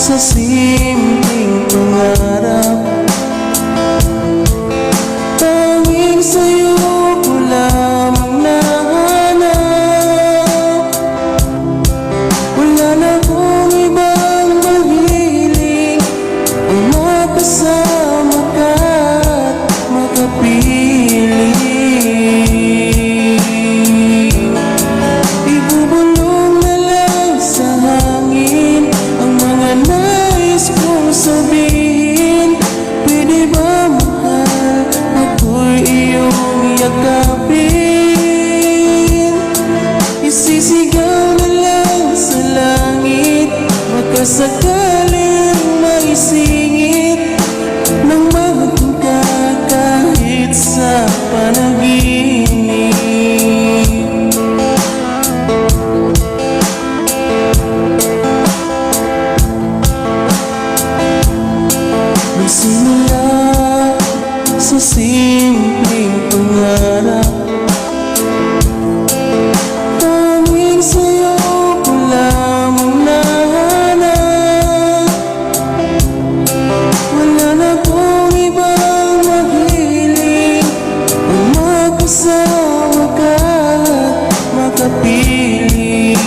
sa simpleng pangarap. Tanging sa'yo ko lamang nahanap. Wala na akong ibang mahiling, ang makasama ka at makapiling. Ibubulong na lang sa hangin ang mga nais kong sabihin. Pwede ba mahal, ako'y iyong yakapin? Isisigaw na lang sa langit, makasakaling maisingit nang mahal ka kahit sa panaginip. Nagsimula sa simpleng pangarap. Tanging sa'yo ko lamang nahanap. Wala na akong ibang mahiling, ang makasama ka at makapiling.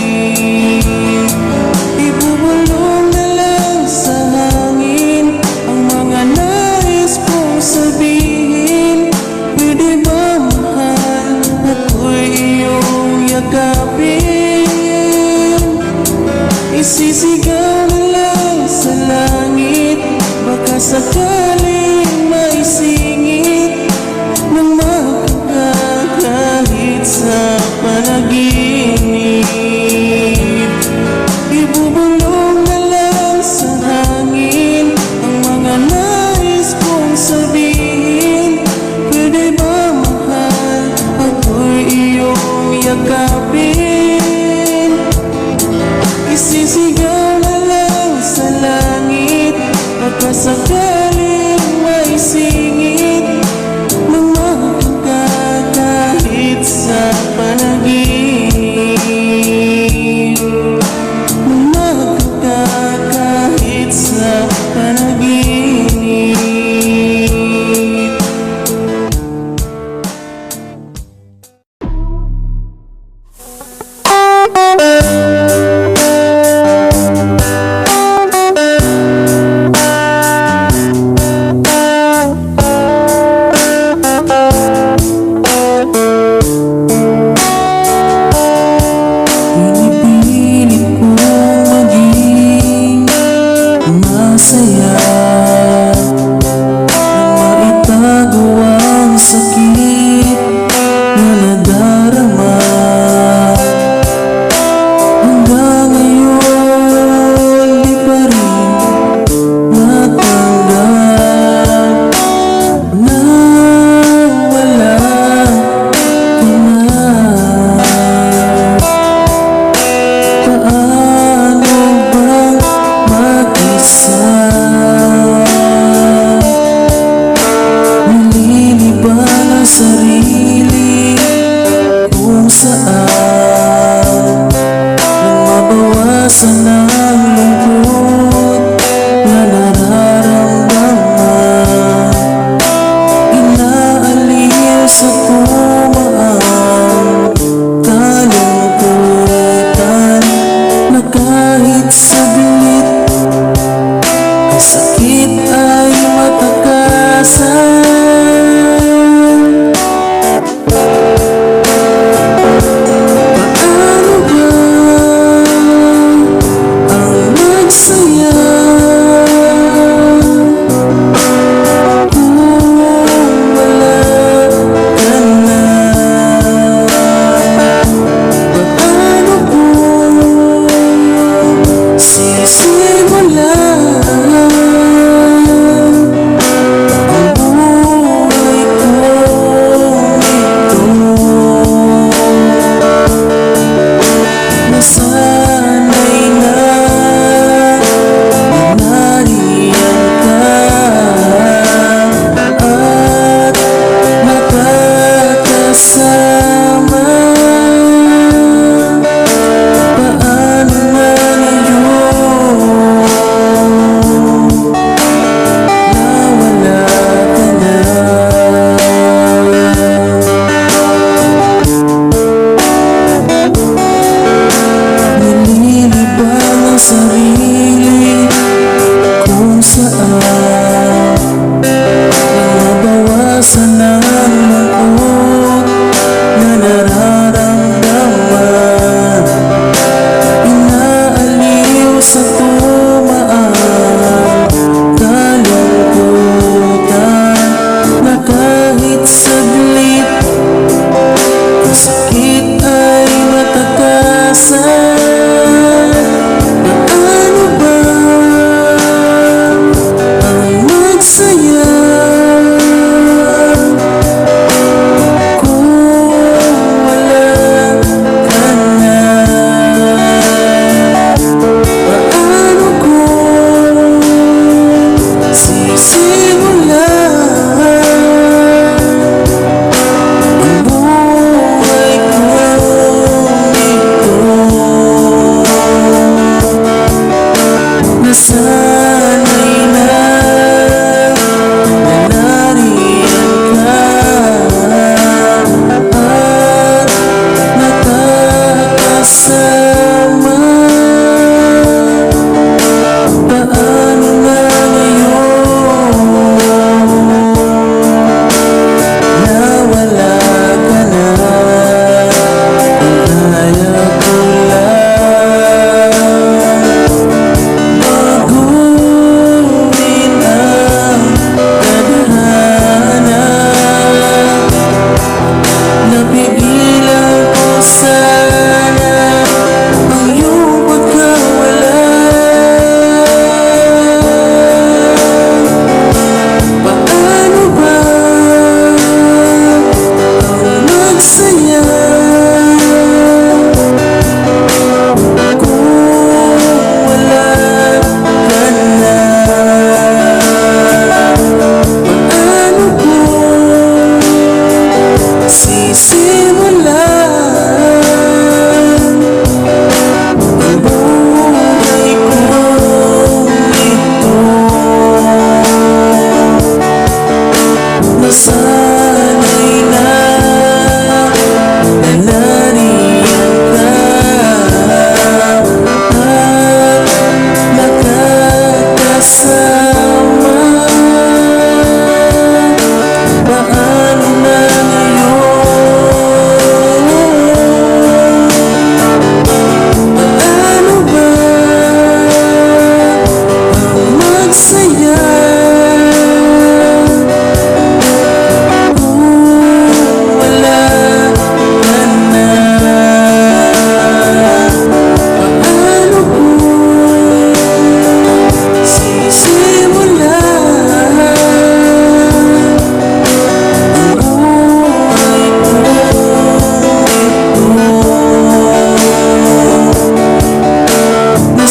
Ibubulong na lang sa hangin ang mga nais kong sabihin. Pwede ba mahal, ako'y iyong yakapin? Isisigaw na lang sa langit, baka sakaling maisingit nang makaka kahit sa panaginip. Ibubulong na lang sa hangin ang mga nais kong sabihin. Pwede ba mahal, ako'y iyong yakapin? Isisigaw na lang sa langit, baka sakaling maisingit nang makaka kahit sa panaginip. Nang makaka kahit sa panaginip. Pinipilit kong maging masaya nang maitago ang sakit na nadarama. Hanggang ngayon di pa rin natanggap na wala ka na. Paano bang mag-isa? Nililiban ang sarili kung saan nang mabawasan ang lungkot na nararamdaman. Inaalis sa tumaang kalungkutan na kahit saglit ang sakit ay matakasan. Paano ba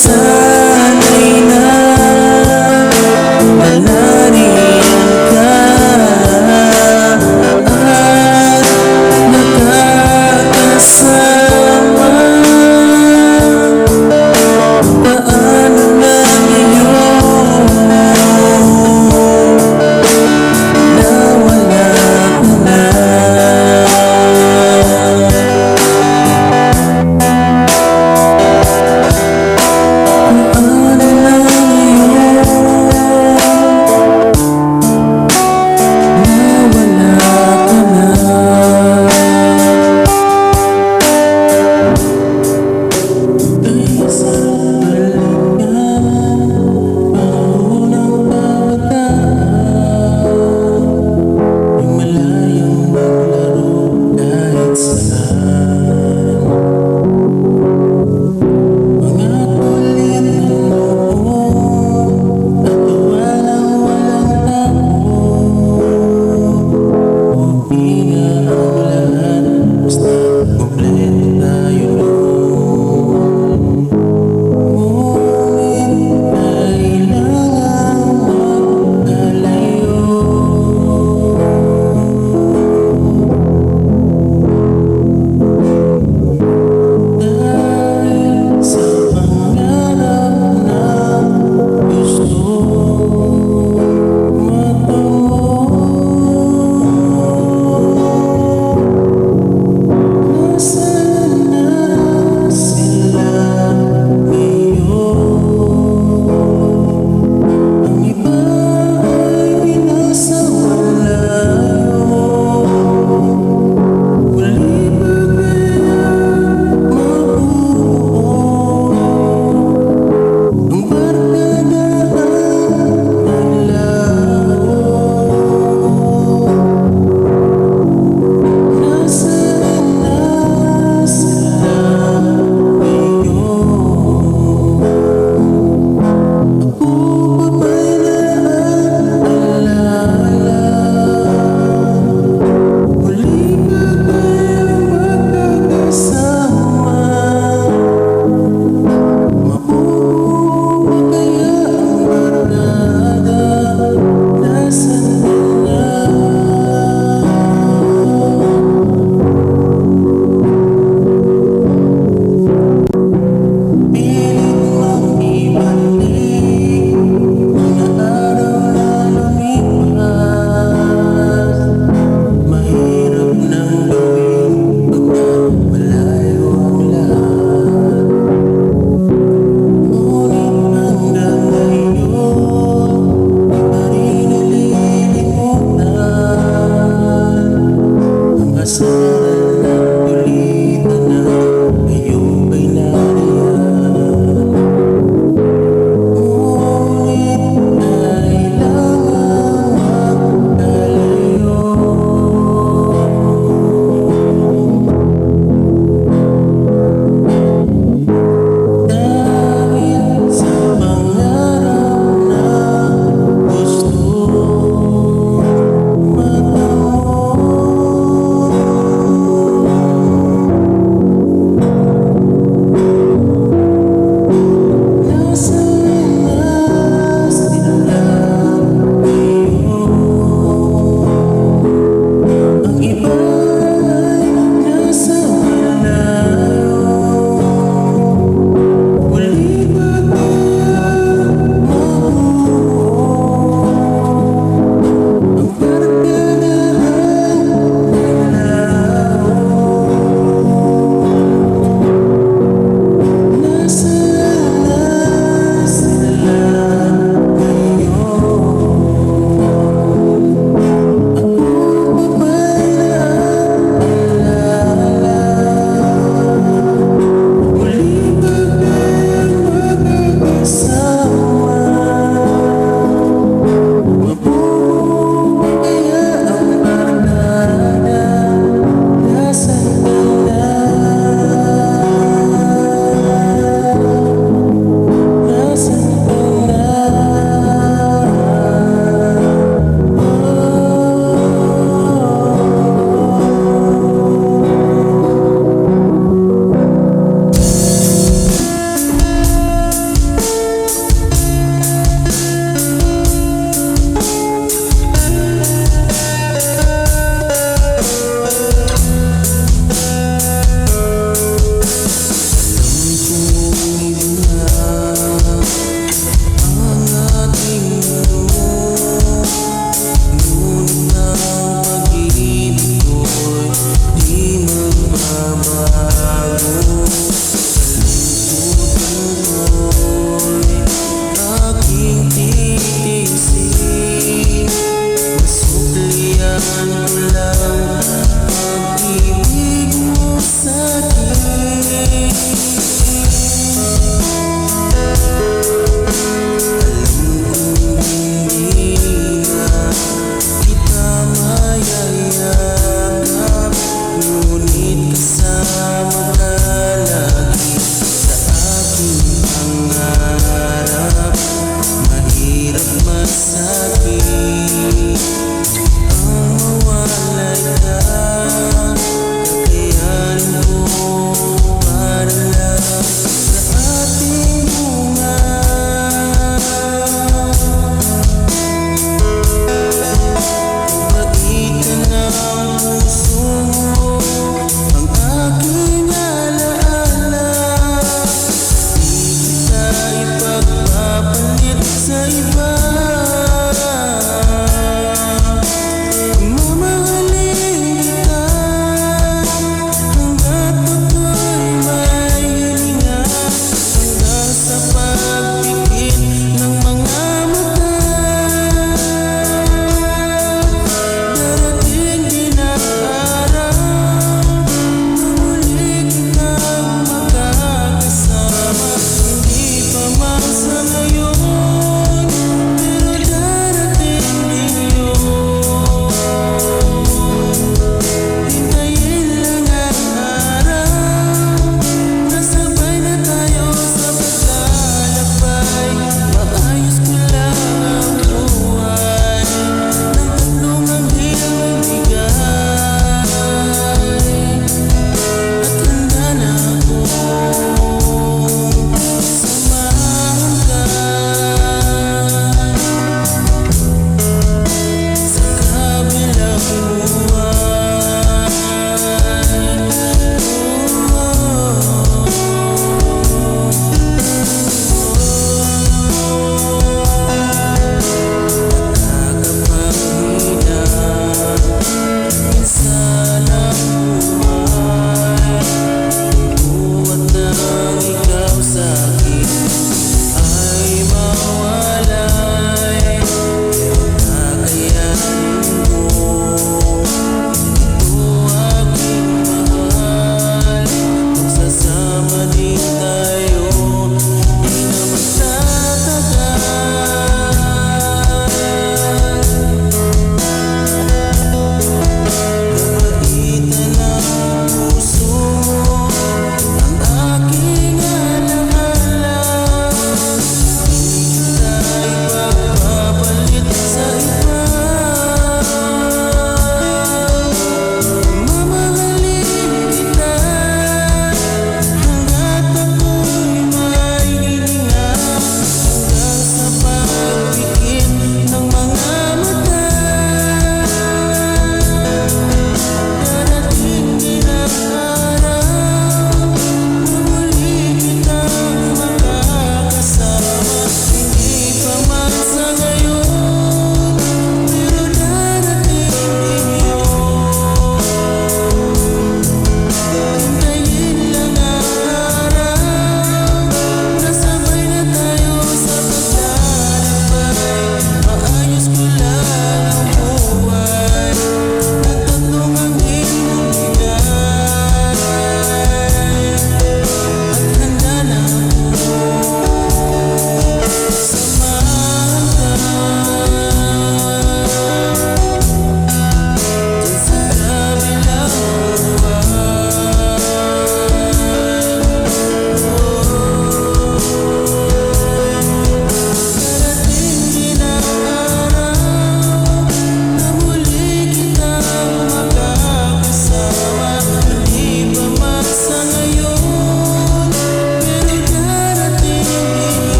sana'y nalariyan ka at nakakasama. Paano na ngayon nawala ka na?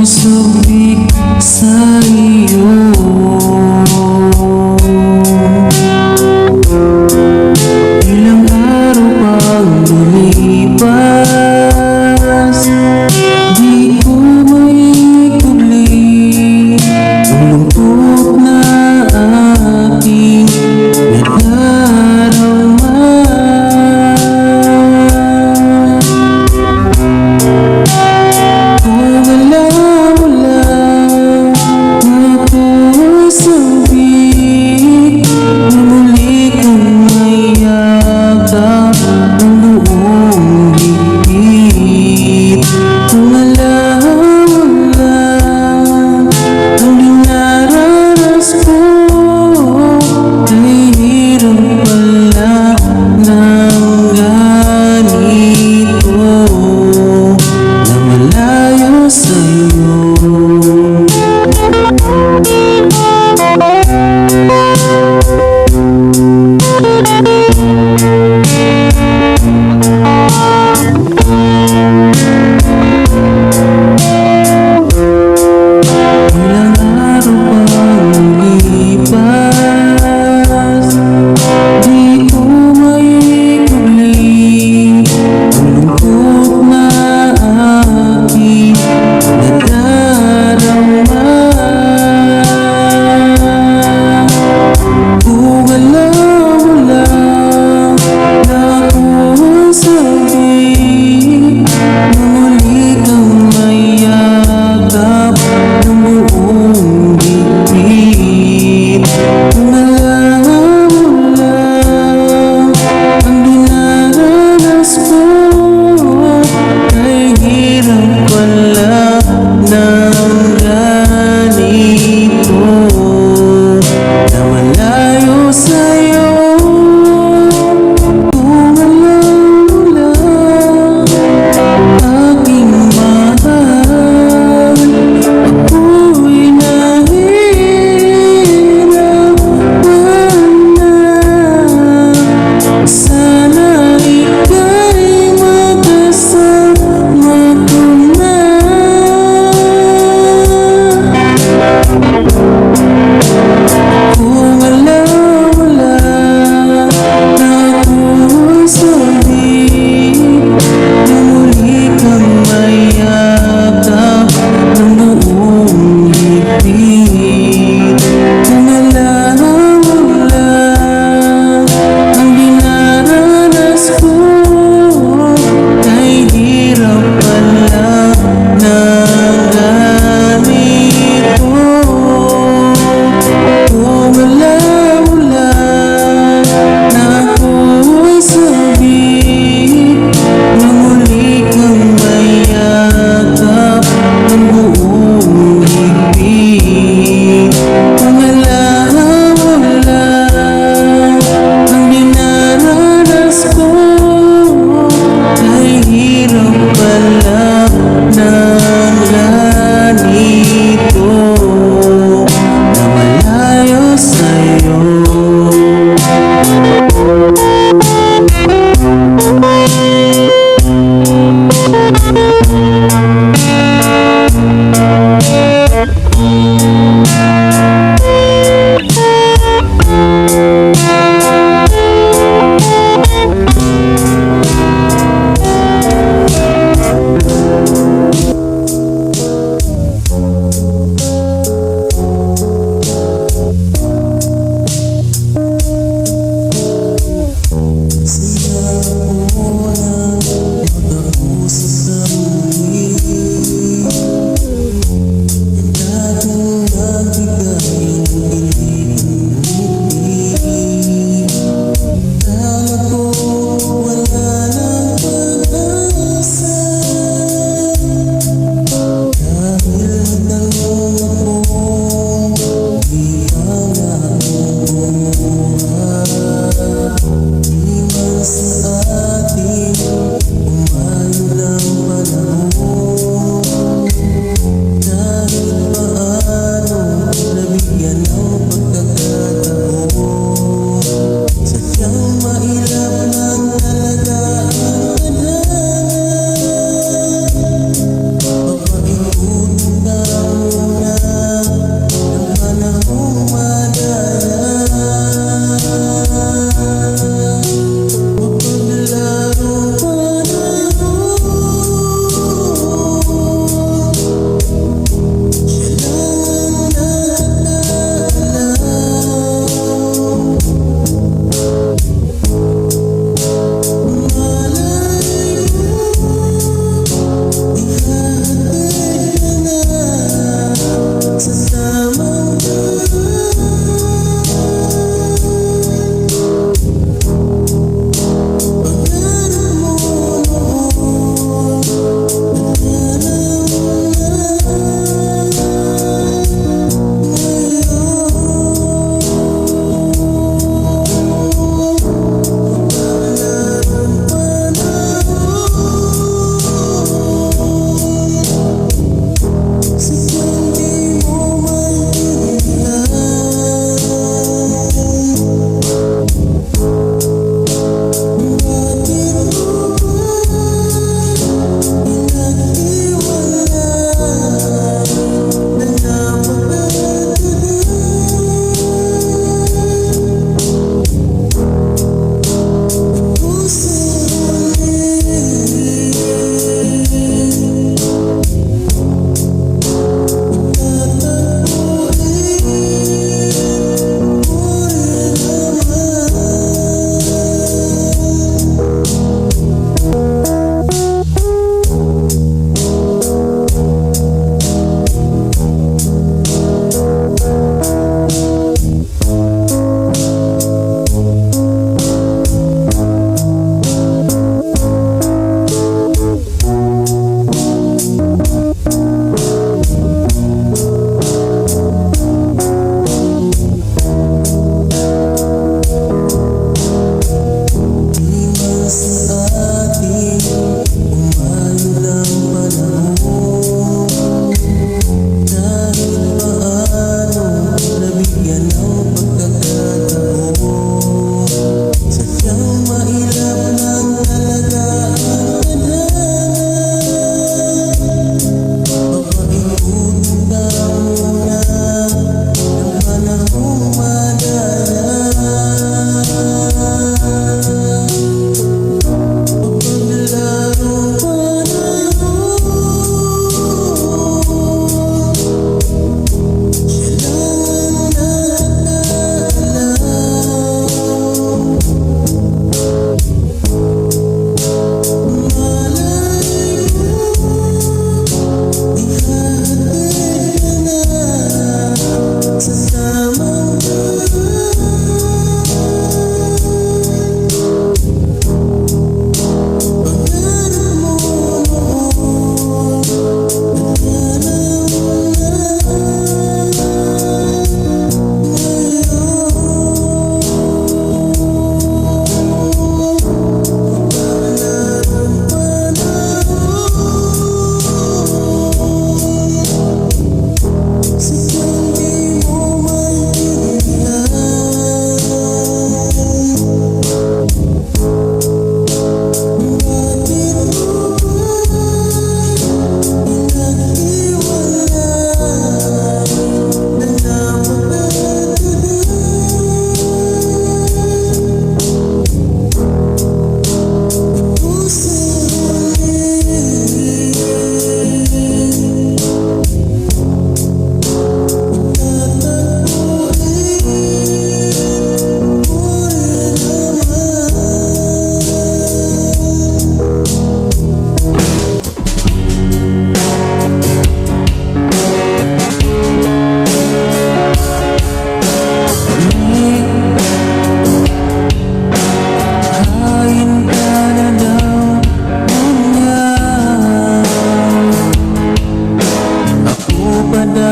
sabik sa iyo. Ilang araw pang lumipas, di ko maikubli ang lungkot na aking nadarama. Kung alam mo lang, ako'y sabik na muli kong mayakap ang buong higpit. Kung alam mo lang, ang dinaranas ko ay hirap pala ng ganito, na malayo sa'yo. Ilang araw pang lumipas, di ko maikubli ang lungkot na aking nadarama.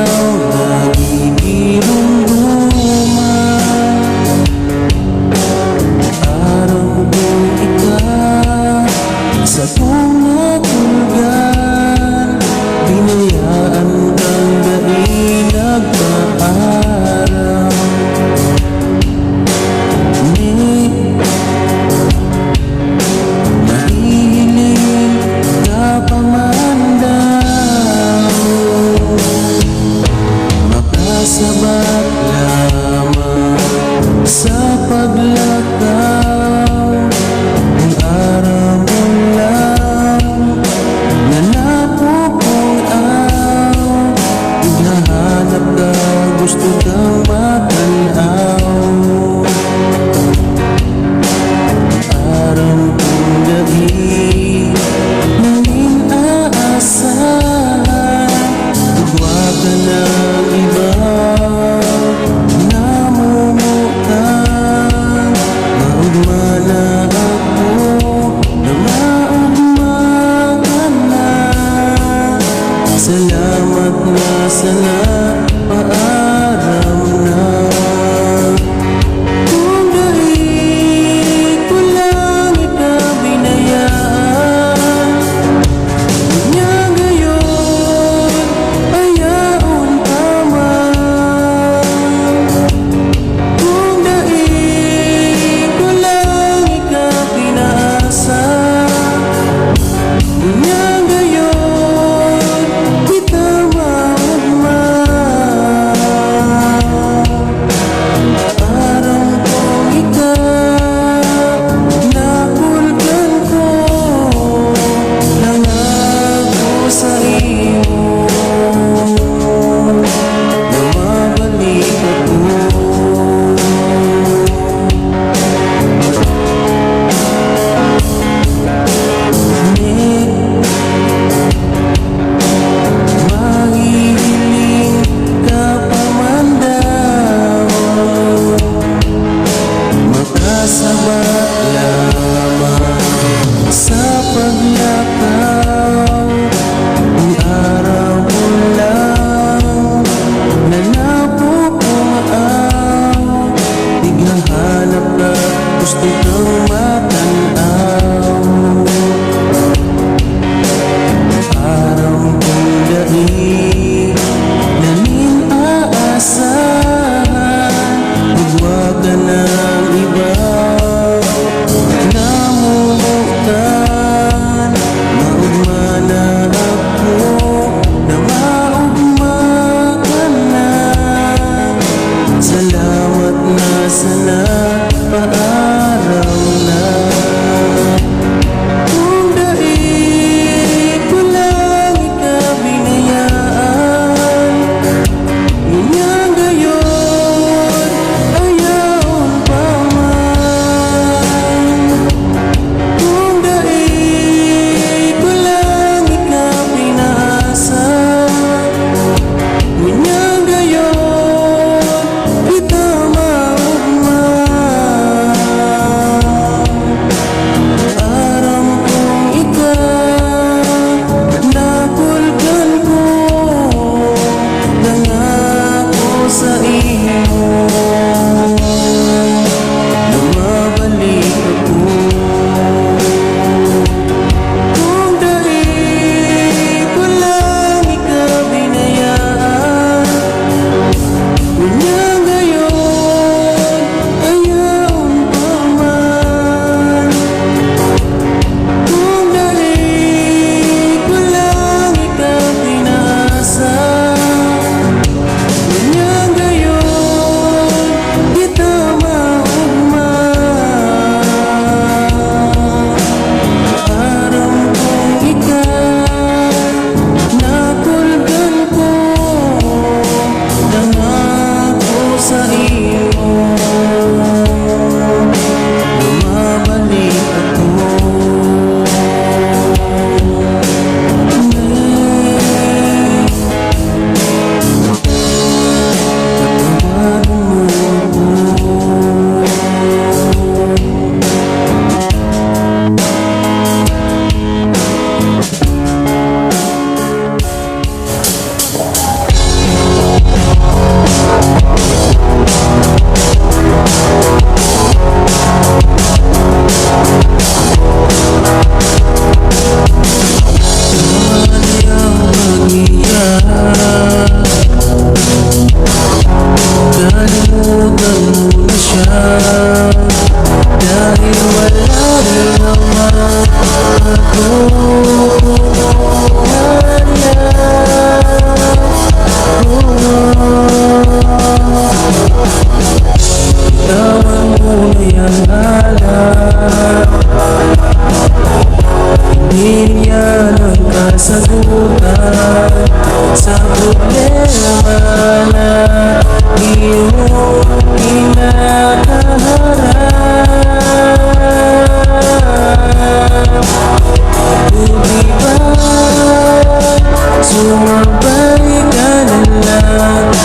araw nagigirumduman. Araw kong ikaw sa pumapulgan, binayaan kang dailag paaraw. Nahihiling ka pa man daw, makasabat lamang sa paglakaw. Ang araw mo lang na napupulaw, naghahanap ka, gusto kang matanaw. Araw kong gabi nang inaasahan, huwag ka ng iba namumutan. Maugma na ako na maugma ka na. Salamat na sa napaaraw.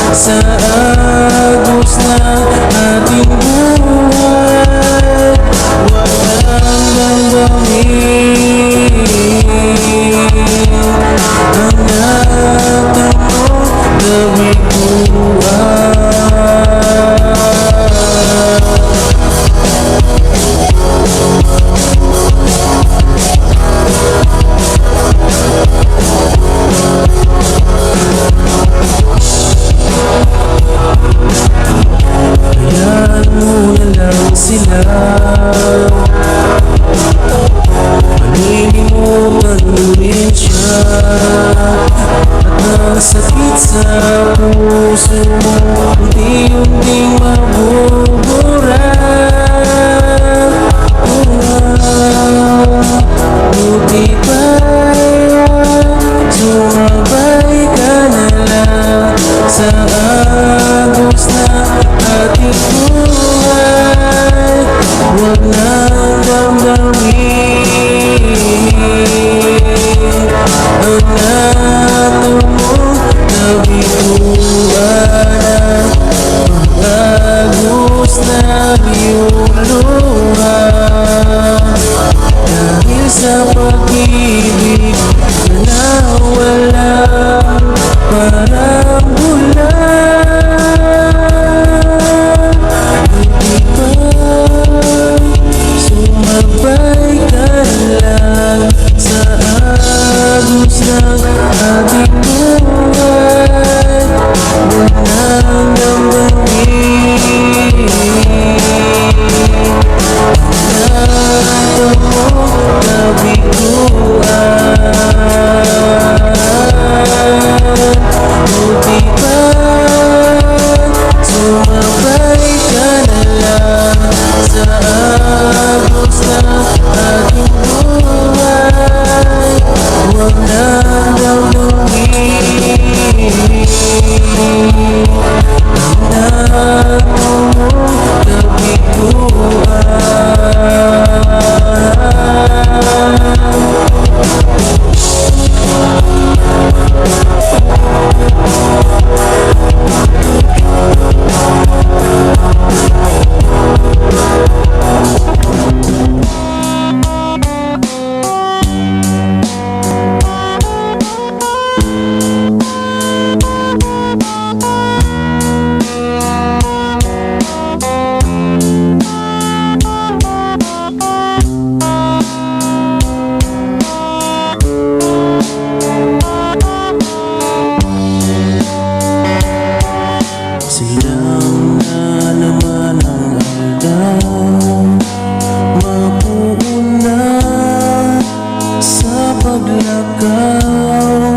sa agos ng ating buhay. Walang damdamin ang natin mo gawing buhay. Hayaan mo na lang sila, paningin mo manurin siya, at sakit sa puso mo unti-unting mabubura. Buti pa sumabay ka na lang sa agos na ating buhay. Huwag nang damdamin ang nato mong nabiguan. Pag-agos na iyong luha, dahil sa pag-ibig na walang parang bulan. Hindi pa sumabay ka lang sa agos ng ating buhay. Huwag nang damdamin nato mo nabiguan. Buti pa sumabay ka na lang sa agos ng ating buhay. Huwag nang damdamin ang nato mong silang na naman ang aldaw, mapuuna sa paglakaw.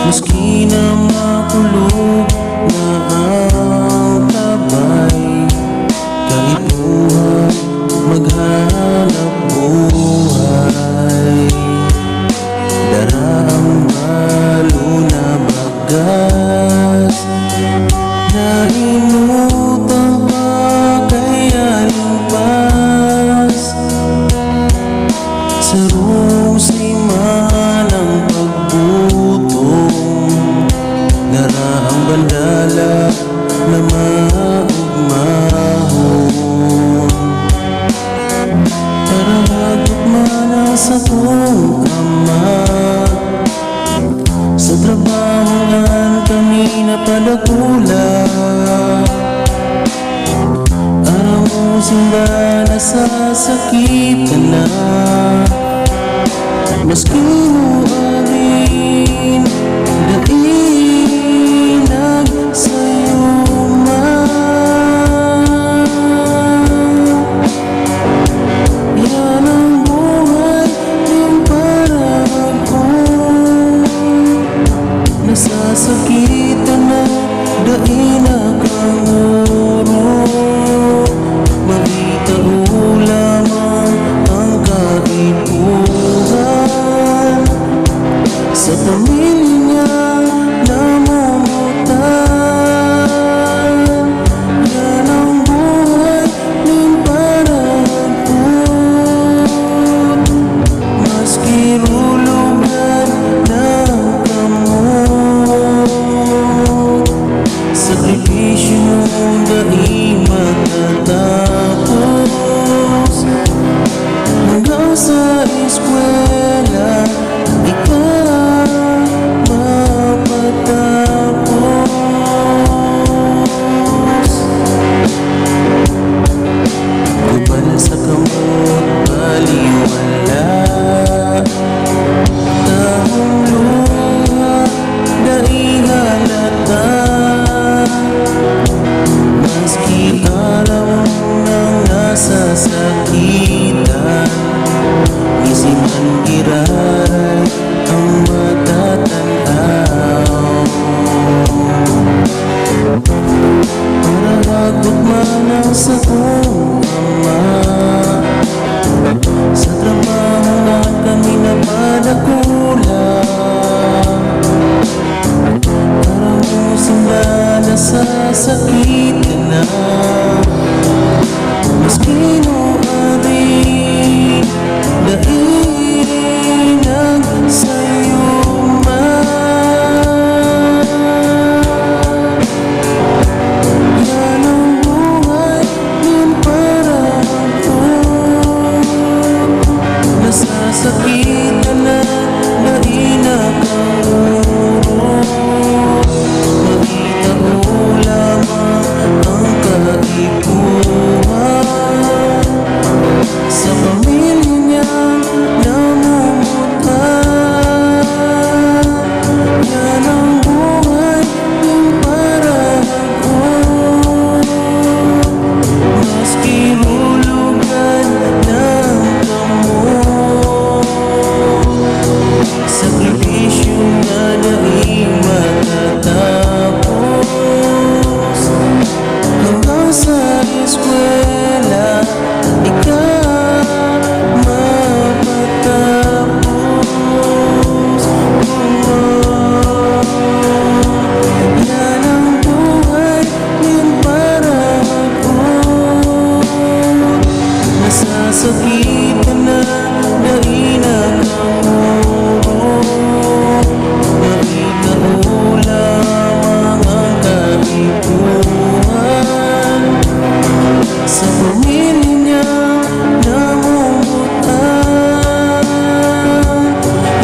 Maski na makulog na ang tabay, kahit buhay maghanap buhay. Darang malo na bagas na inutang pa kaya lumpas. Sa rusiman ang pagbutong, daraang bandala na maugmahon. Tarahagot mana sa kong ama, sa trabahoan kami napadakula. Araw mo simba nasasakit ka na, maski mo amin dainag sa'yo man. Yan ang buhay yung para ako, nasasakitan na dainag ang uro. Mabitao lamang ang kaibuhan sa pamilya namumutan. Yan ang buhay ng parangkot, maski rulugan ng kamot. simba, nasasakit ka na. Maski nuari dainag sa'yo man. Yan ang buhay din para ako. Nasasakit ka na, nainag ang ulo. Makita mo lamang ang kaipuhan sa pamilya niyang namumutan. Yan ang buhay din para ako. Maski hulugan ng kamot, sakripisyo na na'y matatapos. Hanggang sa eskwela ikaw mapatapos. Yan ang buhay din para ako. Nasasakit ka na, nainag ang ulo. Makita mo lamang ang kaipuhan sa pamilya niyang namumutan.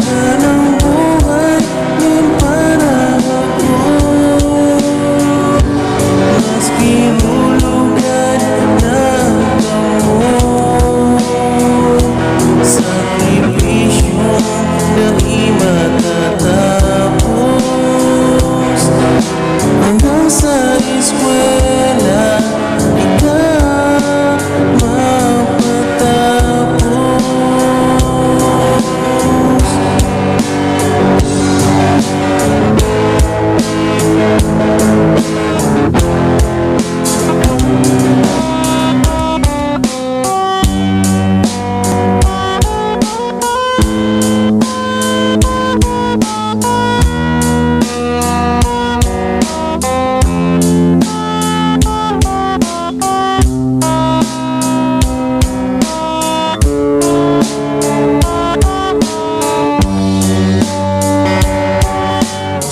Yan ang buhay din para ako. Maski hulugan ng kamot, sakripisyo na'y matatapos. Hanggang sa eskwela ikaw mapatapos.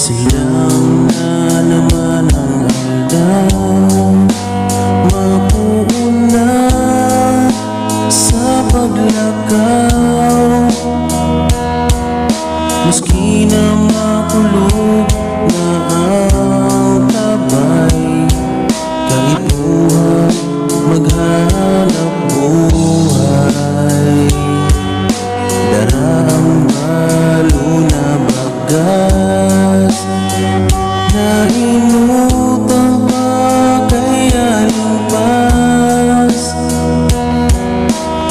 Silang na naman ang aldaw, mapuuna sa paglakaw. Maski na makulog na ang tabay, kaipuhan maghanap buhay. Dara ang balo na bagas na inutang pa kaya limpas.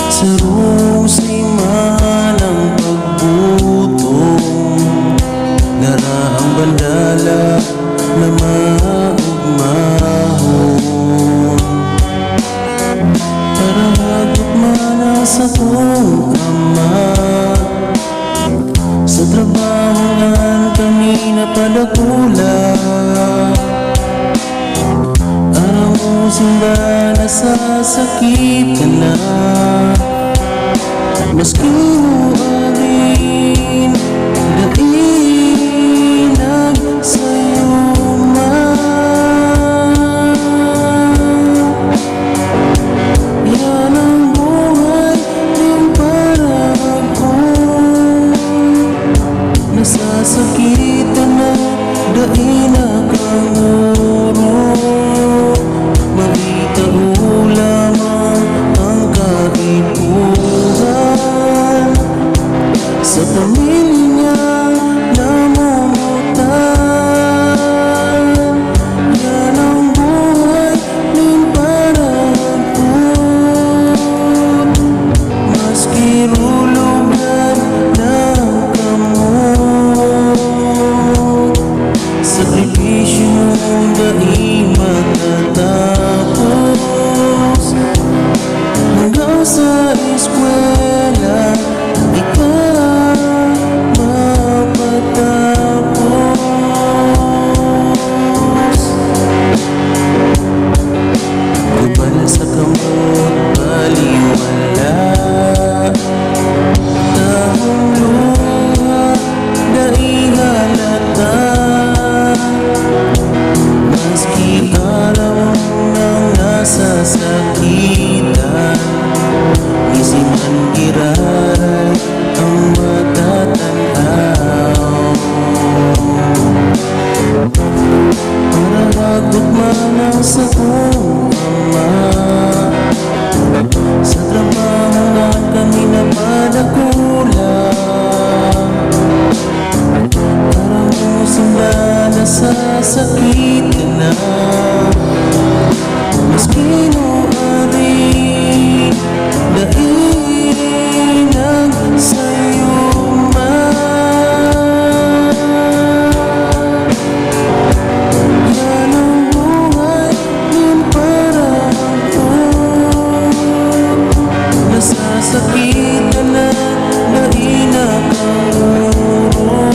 Sa rusiman ang pagbutong, dara ang bandala na maugmahon. Para magtukmana sa kong ama, sa trabahoan kami napadakula. Araw mo simba, nasasakit ka na. Maski nuari dainag sa'yo man. Yan ang buhay din para ako. Nasasakit ka na, dainag ang ulo. Makita mo lamang ang kaipuhan sa pamilya niyang namumutan. Yan ang buhay din para ako. Maski hulugan ng kamot, sakripisyo na'y matatapos. Hanggang sa eskwela ikaw mapatapos. Nasasakit ka na maski nuari dainag sa'yo man. Yan ang buhay, yun parang ko. Nasasakit ka na dainag ang ulo.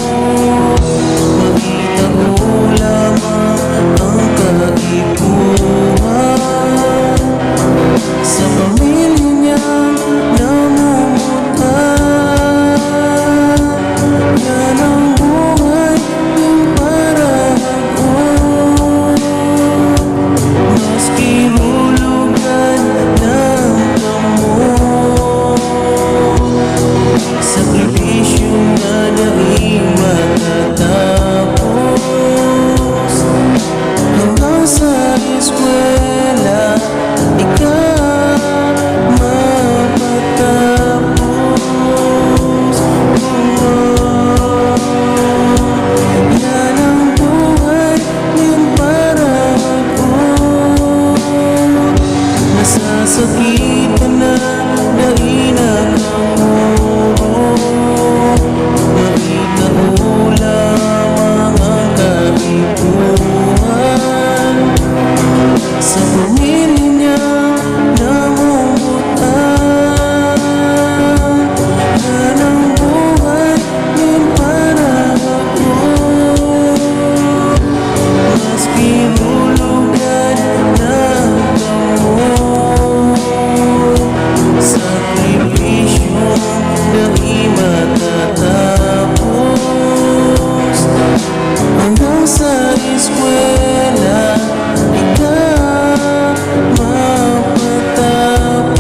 Makita mo lamang ang kaipuhan sa pamilya niyang namumutan. Yan ang buhay, yung parang ko. Maski hulugan ng kamot, sakripisyo na daing matatapos. Hanggang sa eskwela ikaw mapatapos. Yan ang buhay, yun parang ko. Nasasakit ka na dainag ang ulo. Makita mo lamang ang kaipuhan sa pamilya niyang namumutan. Yan ang buhay, yun parang ako. Maski hulugan ng kamot, sakripisyong dahi matatapos. Hanggang sa eskwela ikaw mapatapos.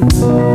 Pag